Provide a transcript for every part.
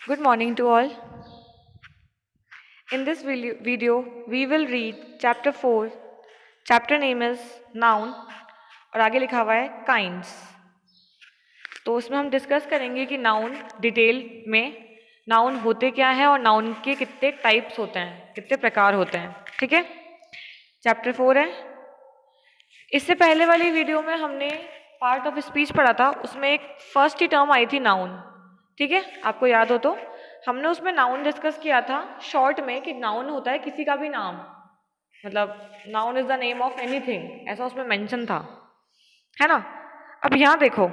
Good morning to all. In this video, we will read chapter 4. Chapter name is Noun और आगे लिखा हुआ है Kinds. तो उसमें हम डिस्कस करेंगे कि नाउन डिटेल में नाउन होते क्या है और नाउन के कितने टाइप्स होते हैं, कितने प्रकार होते हैं. ठीक है, चैप्टर 4 है. इससे पहले वाली वीडियो में हमने पार्ट ऑफ स्पीच पढ़ा था, उसमें एक फर्स्ट ही टर्म आई थी नाउन. ठीक है, आपको याद हो तो हमने उसमें नाउन डिस्कस किया था शॉर्ट में कि नाउन होता है किसी का भी नाम, मतलब noun is the name of anything, ऐसा उसमें मेंशन था, है ना. अब यहाँ देखो,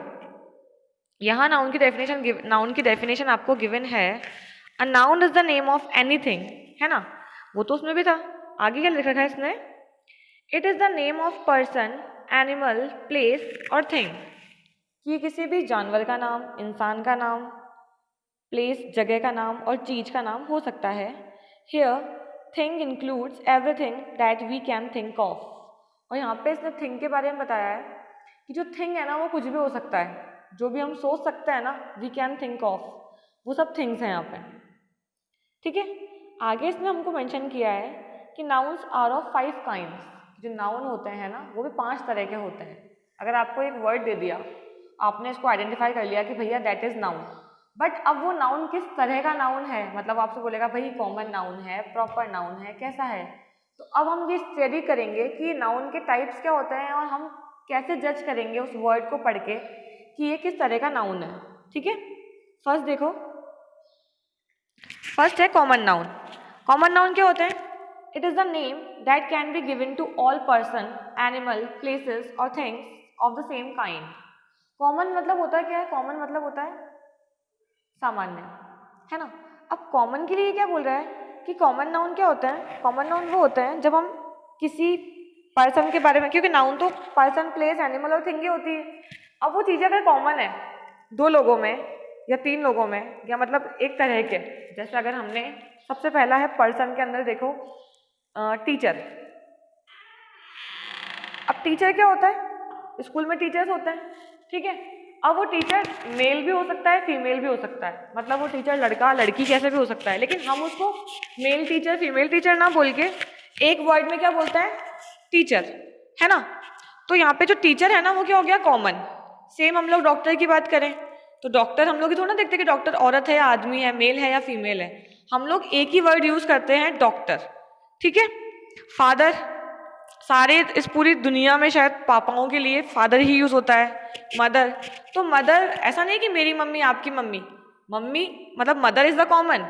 यहाँ नाउन की डेफिनेशन आपको गिवन है. A noun is the name of anything, है ना, वो तो उसमें भी था. आगे क्या लिख रखा है इसने? It is the name of person, animal, place और थिंग. कि किसी भी जानवर का नाम, इंसान का नाम, प्लेस जगह का नाम और चीज का नाम हो सकता है. Here thing includes everything that we can think of. और यहाँ पे इसने थिंग के बारे में बताया है कि जो थिंग है ना वो कुछ भी हो सकता है, जो भी हम सोच सकते हैं ना, वी कैन थिंक ऑफ, वो सब थिंग्स हैं यहाँ पे. ठीक है, आगे इसने हमको मेंशन किया है कि नाउन्स आर ऑफ 5 काइंड्स. जो नाउन होते हैं ना वो भी 5 तरह के होते हैं. अगर आपको एक वर्ड दे दिया, आपने इसको आइडेंटिफाई कर लिया कि भैया दैट इज नाउन, बट अब वो नाउन किस तरह का नाउन है, मतलब आपसे बोलेगा भाई कॉमन नाउन है, प्रॉपर नाउन है, कैसा है. तो अब हम ये स्टडी करेंगे कि नाउन के टाइप्स क्या होते हैं और हम कैसे जज करेंगे उस वर्ड को पढ़ के कि ये किस तरह का नाउन है. ठीक है, फर्स्ट देखो, फर्स्ट है कॉमन नाउन. कॉमन नाउन क्या होते हैं? It is the name that can be given to all person, animal, places और things of the same kind. Common मतलब होता है क्या है? कॉमन मतलब होता है सामान्य, है ना. अब कॉमन के लिए क्या बोल रहा है कि कॉमन नाउन क्या होता है? कॉमन नाउन वो होता है जब हम किसी पर्सन के बारे में, क्योंकि नाउन तो पर्सन, प्लेस, एनिमल और थिंग ही होती है. अब वो चीज़ें अगर कॉमन है 2 लोगों में या 3 लोगों में, या मतलब एक तरह के, जैसे अगर हमने सबसे पहला है पर्सन के अंदर देखो टीचर. अब टीचर क्या होता है? स्कूल में टीचर्स होते हैं. ठीक है, अब वो टीचर मेल भी हो सकता है, फीमेल भी हो सकता है, मतलब वो टीचर लड़का लड़की कैसे भी हो सकता है, लेकिन हम उसको मेल टीचर फीमेल टीचर ना बोल के एक वर्ड में क्या बोलते हैं? टीचर, है ना. तो यहाँ पे जो टीचर है ना वो क्या हो गया? कॉमन. सेम हम लोग डॉक्टर की बात करें तो डॉक्टर हम लोग ही थोड़ा देखते कि डॉक्टर औरत है या आदमी है, मेल है या फीमेल है. हम लोग एक ही वर्ड यूज करते हैं, डॉक्टर. ठीक है, फादर, सारे इस पूरी दुनिया में शायद पापाओं के लिए फादर ही यूज होता है. मदर, तो मदर ऐसा नहीं कि मेरी मम्मी आपकी मम्मी, मम्मी मतलब मदर इज द कॉमन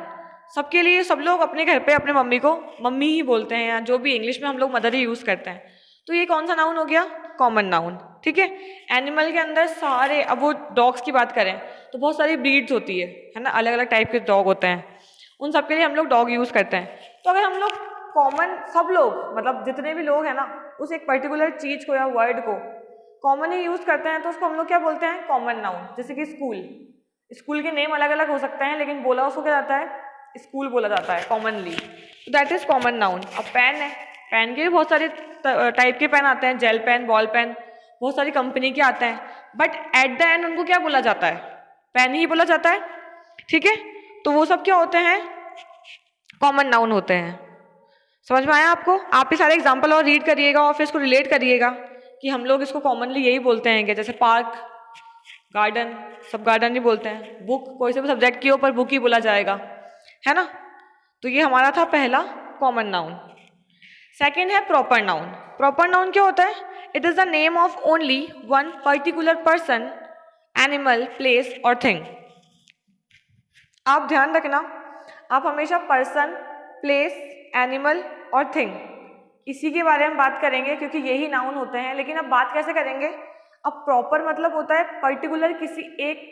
सबके लिए. सब लोग अपने घर पे अपने मम्मी को मम्मी ही बोलते हैं, या जो भी इंग्लिश में हम लोग मदर ही यूज करते हैं. तो ये कौन सा नाउन हो गया? Common noun. ठीक है, एनिमल के अंदर सारे, अब वो डॉग्स की बात करें तो बहुत सारी ब्रीड्स होती है ना, अलग अलग टाइप के डॉग होते हैं, उन सब के लिए हम लोग डॉग यूज करते हैं. तो अगर हम लोग कॉमन, सब लोग मतलब जितने भी लोग हैं ना, उस एक पर्टिकुलर चीज को या वर्ड को कॉमन ही यूज करते हैं, तो उसको हम लोग क्या बोलते हैं? Common noun. जैसे कि स्कूल, स्कूल के नेम अलग अलग हो सकते हैं, लेकिन बोला उसको क्या जाता है? स्कूल बोला जाता है commonly. That is common noun. अब पेन है, पेन के भी बहुत सारे टाइप के पेन आते हैं, जेल पेन, बॉल पेन, बहुत सारी कंपनी के आते हैं, बट एट द एंड उनको क्या बोला जाता है? पेन ही बोला जाता है. ठीक है, तो वो सब क्या होते हैं? कॉमन नाउन होते हैं. समझ में आया आपको? आप ही सारे एग्जाम्पल और रीड करिएगा और फिर इसको रिलेट करिएगा कि हम लोग इसको कॉमनली यही बोलते हैं क्या. जैसे पार्क, गार्डन, सब गार्डन ही बोलते हैं. बुक, कोई से भी सब्जेक्ट के ऊपर बुक ही बोला जाएगा, है ना. तो ये हमारा था पहला कॉमन नाउन. सेकेंड है प्रॉपर नाउन. प्रॉपर नाउन क्या होता है? It is the name of only one particular person, animal, place और थिंग. आप ध्यान रखना, आप हमेशा पर्सन, प्लेस, एनिमल और थिंग इसी के बारे में बात करेंगे क्योंकि यही नाउन होते हैं. लेकिन अब बात कैसे करेंगे? अब प्रॉपर मतलब होता है पर्टिकुलर किसी एक,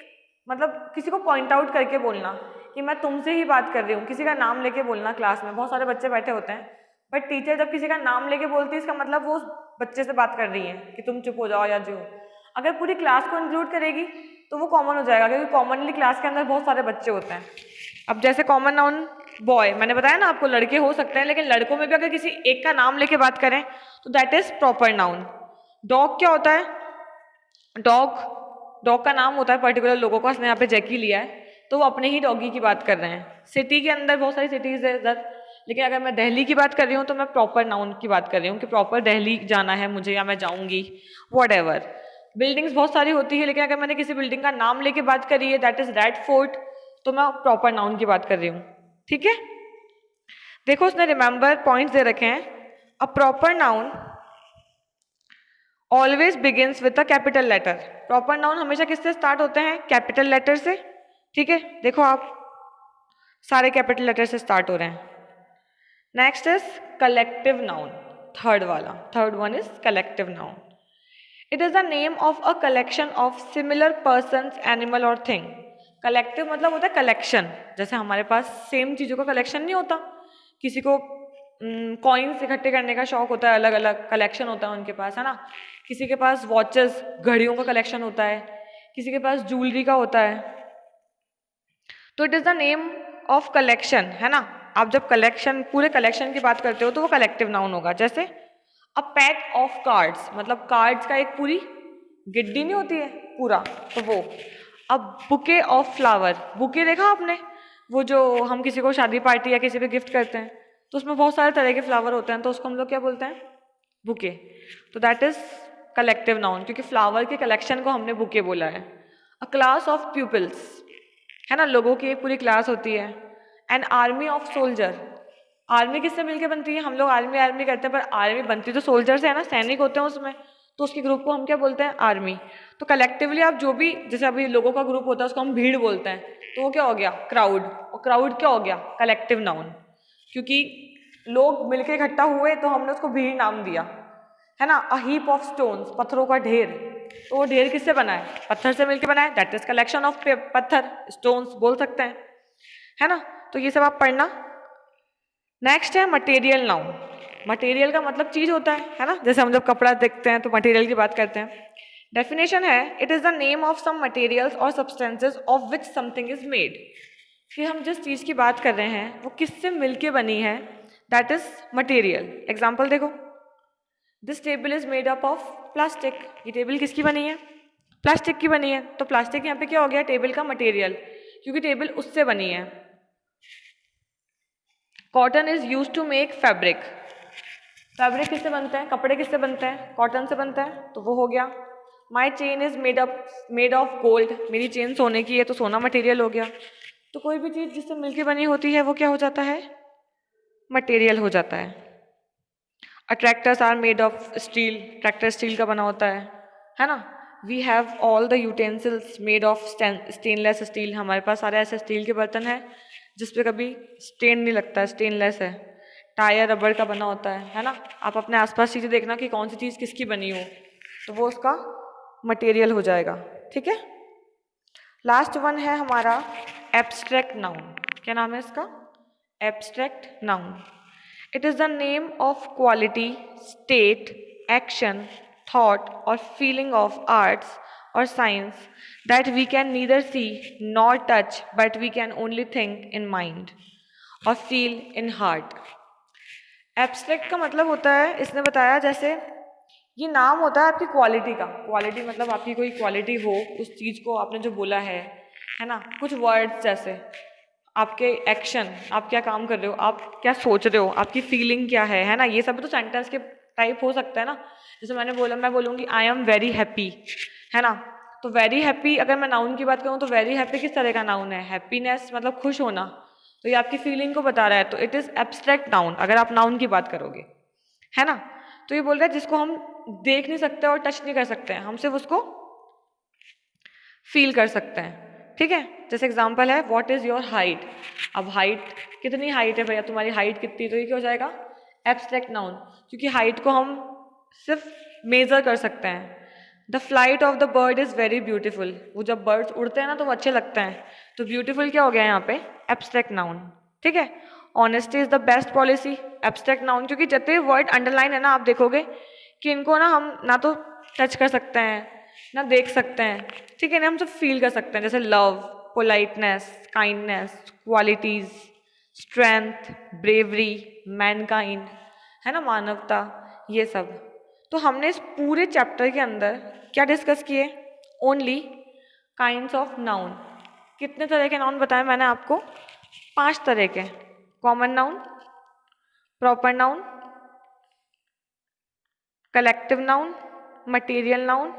मतलब किसी को पॉइंट आउट करके बोलना कि मैं तुमसे ही बात कर रही हूँ. किसी का नाम लेके बोलना. क्लास में बहुत सारे बच्चे बैठे होते हैं, बट टीचर जब किसी का नाम लेके बोलती है इसका मतलब वो उस बच्चे से बात कर रही है कि तुम चुप हो जाओ या जो. अगर पूरी क्लास को इंक्लूड करेगी तो वो कॉमन हो जाएगा, क्योंकि कॉमनली क्लास के अंदर बहुत सारे बच्चे होते हैं. अब जैसे कॉमन नाउन बॉय, मैंने बताया ना आपको, लड़के हो सकते हैं, लेकिन लड़कों में भी अगर किसी एक का नाम लेके बात करें तो that is proper noun. Dog क्या होता है? डॉग, डॉग का नाम होता है पर्टिकुलर लोगों का. उसने यहाँ पे जैकी लिया है, तो वो अपने ही डॉगी की बात कर रहे हैं। सिटी के अंदर बहुत सारी सिटीज़ है इधर, लेकिन अगर मैं दिल्ली की बात कर रही हूँ तो मैं प्रॉपर नाउन की बात कर रही हूँ कि प्रॉपर दिल्ली जाना है मुझे या मैं जाऊँगी, व्हाटएवर। बिल्डिंग्स बहुत सारी होती है, लेकिन अगर मैंने किसी बिल्डिंग का नाम लेके बात करी है दैट इज रेड फोर्ट, तो मैं प्रॉपर नाउन की बात कर रही हूँ। ठीक है, देखो उसने रिमेंबर पॉइंट्स दे रखे हैं। A proper noun always begins with a capital letter. Proper noun हमेशा किससे स्टार्ट होते हैं? कैपिटल लेटर से। ठीक है, देखो आप सारे कैपिटल लेटर से स्टार्ट हो रहे हैं। Next is collective noun, third one is collective noun. It is the name of a collection of similar persons, animal और थिंग। कलेक्टिव मतलब होता है कलेक्शन, जैसे हमारे पास सेम चीज़ों का कलेक्शन नहीं होता, किसी को कॉइन्स इकट्ठे करने का शौक होता है, अलग अलग कलेक्शन होता है उनके पास, है ना। किसी के पास वॉचेस, घड़ियों का कलेक्शन होता है, किसी के पास ज्वेलरी का होता है। तो it is the name of collection, है ना। आप जब कलेक्शन, पूरे कलेक्शन की बात करते हो तो वो कलेक्टिव नाउन होगा। जैसे अ पैक ऑफ कार्ड्स, मतलब कार्ड्स का एक पूरी गिड्डी नहीं होती है पूरा, तो वो। अब बुके ऑफ फ्लावर, बुके देखा आपने, वो जो हम किसी को शादी पार्टी या किसी पे गिफ्ट करते हैं तो उसमें बहुत सारे तरह के फ्लावर होते हैं, तो उसको हम लोग क्या बोलते हैं? बुके। तो दैट इज कलेक्टिव नाउन, क्योंकि फ्लावर के कलेक्शन को हमने बुके बोला है। अ क्लास ऑफ पीपल्स, है ना, लोगों की एक पूरी क्लास होती है। An army of soldier, army किससे मिलके बनती है? हम लोग आर्मी आर्मी करते हैं, पर आर्मी बनती तो सोल्जर से है ना, सैनिक होते हैं उसमें, तो उसके ग्रुप को हम क्या बोलते हैं? आर्मी। तो कलेक्टिवली आप जो भी, जैसे अभी लोगों का ग्रुप होता है उसको हम भीड़ बोलते हैं, तो वो क्या हो गया? क्राउड। और क्राउड क्या हो गया? कलेक्टिव नाउन, क्योंकि लोग मिलके इकट्ठा हुए तो हमने उसको भीड़ नाम दिया, है ना। अ हीप ऑफ स्टोन्स, पत्थरों का ढेर, तो वो ढेर किससे बना है? पत्थर से मिलके बना है, दैट इज कलेक्शन ऑफ पत्थर, स्टोन्स बोल सकते हैं, है ना। तो ये सब आप पढ़ना। नेक्स्ट है मटेरियल नाउन। मटेरियल का मतलब चीज होता है ना, जैसे हम जब कपड़ा देखते हैं तो मटेरियल की बात करते हैं। डेफिनेशन है, it is the name of some materials और substances of which something is made. कि हम जिस चीज की बात कर रहे हैं वो किससे मिलके बनी है, दैट इज मटेरियल। एग्जाम्पल देखो, this table is made up of plastic. ये टेबल किसकी बनी है? प्लास्टिक की बनी है। तो प्लास्टिक यहाँ पे क्या हो गया? टेबल का मटेरियल, क्योंकि टेबल उससे बनी है। Cotton is use to make fabric. Fabric किससे बनते हैं? कपड़े किससे बनते हैं? कॉटन से बनता है, तो वो हो गया। My chain is made of gold. मेरी चेन सोने की है, तो सोना मटेरियल हो गया। तो कोई भी चीज़ जिससे मिलके बनी होती है वो क्या हो जाता है? मटेरियल हो जाता है। Tractors are made of steel. Tractor steel का बना होता है ना। We have all the utensils made of stainless steel. हमारे पास सारे ऐसे स्टील के बर्तन हैं जिसपे कभी स्टेन नहीं लगता, स्टेनलेस है। टायर रबर का बना होता है ना। आप अपने आसपास चीज़ें देखना कि कौन सी चीज़ किसकी बनी हो, तो वो उसका मटेरियल हो जाएगा। ठीक है, लास्ट वन है हमारा एब्स्ट्रैक्ट नाउन। क्या नाम है इसका? Abstract noun. It is the name of quality, state, action, thought और feeling of arts or science that we can neither see nor touch, but we can only think in mind or feel in heart. Abstract का मतलब होता है, इसने बताया, जैसे ये नाम होता है आपकी क्वालिटी का। क्वालिटी मतलब आपकी कोई क्वालिटी हो, उस चीज़ को आपने जो बोला है ना। कुछ वर्ड्स जैसे आपके एक्शन, आप क्या काम कर रहे हो, आप क्या सोच रहे हो, आपकी फीलिंग क्या है ना। ये सब तो सेंटेंस के टाइप हो सकता है ना। जैसे मैंने बोला, मैं बोलूँगी आई एम वेरी हैप्पी, है ना। तो वेरी हैप्पी, अगर मैं नाउन की बात करूँ तो वेरी हैप्पी किस तरह का नाउन है? हैप्पीनेस मतलब खुश होना, तो ये आपकी फीलिंग को बता रहा है, तो इट इज़ एब्स्ट्रैक्ट नाउन अगर आप नाउन की बात करोगे, है ना। तो ये बोल रहा है जिसको हम देख नहीं सकते और टच नहीं कर सकते हैं, हम सिर्फ उसको फील कर सकते हैं। ठीक है, जैसे एग्जाम्पल है, व्हाट इज़ योर हाइट। अब हाइट, कितनी हाइट है भैया तुम्हारी, हाइट कितनी, तो ये क्या हो जाएगा? एब्स्ट्रैक्ट नाउन, क्योंकि हाइट को हम सिर्फ मेजर कर सकते हैं। The flight of the bird is very beautiful. वो जब बर्ड्स उड़ते हैं ना तो वो अच्छे लगते हैं, तो ब्यूटीफुल क्या हो गया यहाँ पे? Abstract noun. ठीक है, honesty is the best policy, abstract noun, क्योंकि जितने वर्ड अंडरलाइन है ना, आप देखोगे कि इनको ना हम ना तो टच कर सकते हैं ना देख सकते हैं, ठीक है ना, हम सब फील कर सकते हैं। जैसे love, politeness, kindness, qualities, strength, bravery, Mankind, है ना, मानवता, ये सब। तो हमने इस पूरे चैप्टर के अंदर क्या डिस्कस किए? Only kinds of noun. कितने तरह के नाउन बताए मैंने आपको? 5 तरह के। Common noun, proper noun, collective noun, material noun,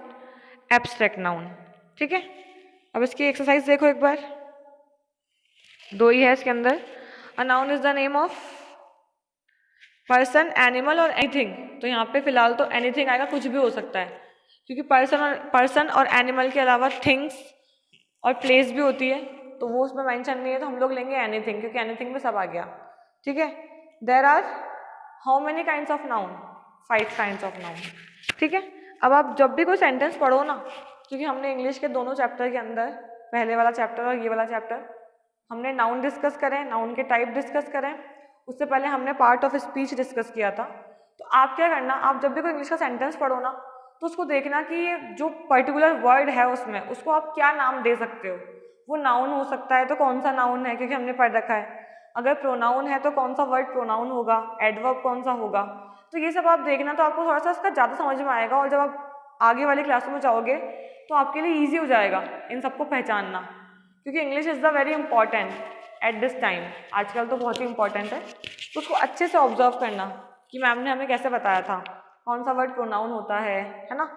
abstract noun. ठीक है, अब इसकी एक्सरसाइज देखो एक बार, 2 ही है इसके अंदर। A noun is the name of person, animal और एनीथिंग। तो यहाँ पे फिलहाल तो एनीथिंग आएगा, कुछ भी हो सकता है, क्योंकि पर्सन और एनिमल के अलावा थिंग्स और प्लेस भी होती है, तो वो उसमें मेंशन नहीं है, तो हम लोग लेंगे एनीथिंग, क्योंकि एनीथिंग में सब आ गया। ठीक है, there are how many kinds of noun? 5 kinds of noun. ठीक है, अब आप जब भी कोई सेंटेंस पढ़ो ना, क्योंकि हमने इंग्लिश के दोनों चैप्टर के अंदर, पहले वाला चैप्टर और ये वाला चैप्टर, हमने नाउन डिस्कस करें, नाउन के टाइप डिस्कस करें, उससे पहले हमने पार्ट ऑफ स्पीच डिस्कस किया था। तो आप क्या करना, आप जब भी कोई इंग्लिश का सेंटेंस पढ़ो ना, तो उसको देखना कि ये जो पर्टिकुलर वर्ड है उसमें, उसको आप क्या नाम दे सकते हो। वो नाउन हो सकता है तो कौन सा नाउन है, क्योंकि हमने पढ़ रखा है। अगर प्रोनाउन है तो कौन सा वर्ड प्रोनाउन होगा, एडवर्ब कौन सा होगा। तो ये सब आप देखना, तो आपको थोड़ा सा इसका ज़्यादा समझ में आएगा, और जब आप आगे वाली क्लासों में जाओगे तो आपके लिए ईजी हो जाएगा इन सबको पहचानना, क्योंकि English is the very important at this time. आजकल तो बहुत ही इंपॉर्टेंट है, तो उसको अच्छे से ऑब्जर्व करना कि मैम ने हमें कैसे बताया था, कौन सा वर्ड प्रोनाउन होता है ना।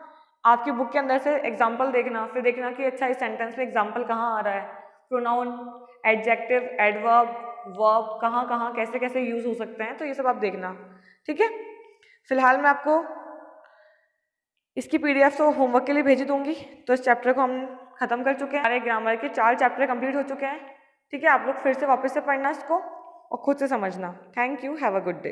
आपकी बुक के अंदर से एग्जाम्पल देखना, फिर देखना कि अच्छा इस सेंटेंस में एग्जाम्पल कहाँ आ रहा है, प्रोनाउन, एडजेक्टिव, एडवर्ब, वर्ब कहाँ कहाँ कैसे कैसे यूज हो सकते हैं, तो ये सब आप देखना। ठीक है, फिलहाल मैं आपको इसकी PDF तो होमवर्क के लिए भेजी दूंगी। तो इस चैप्टर को हम खत्म कर चुके हैं, हमारे ग्रामर के 4 चैप्टर कंप्लीट हो चुके हैं। ठीक है, आप लोग फिर से वापस से पढ़ना इसको और खुद से समझना। Thank you, have a good day.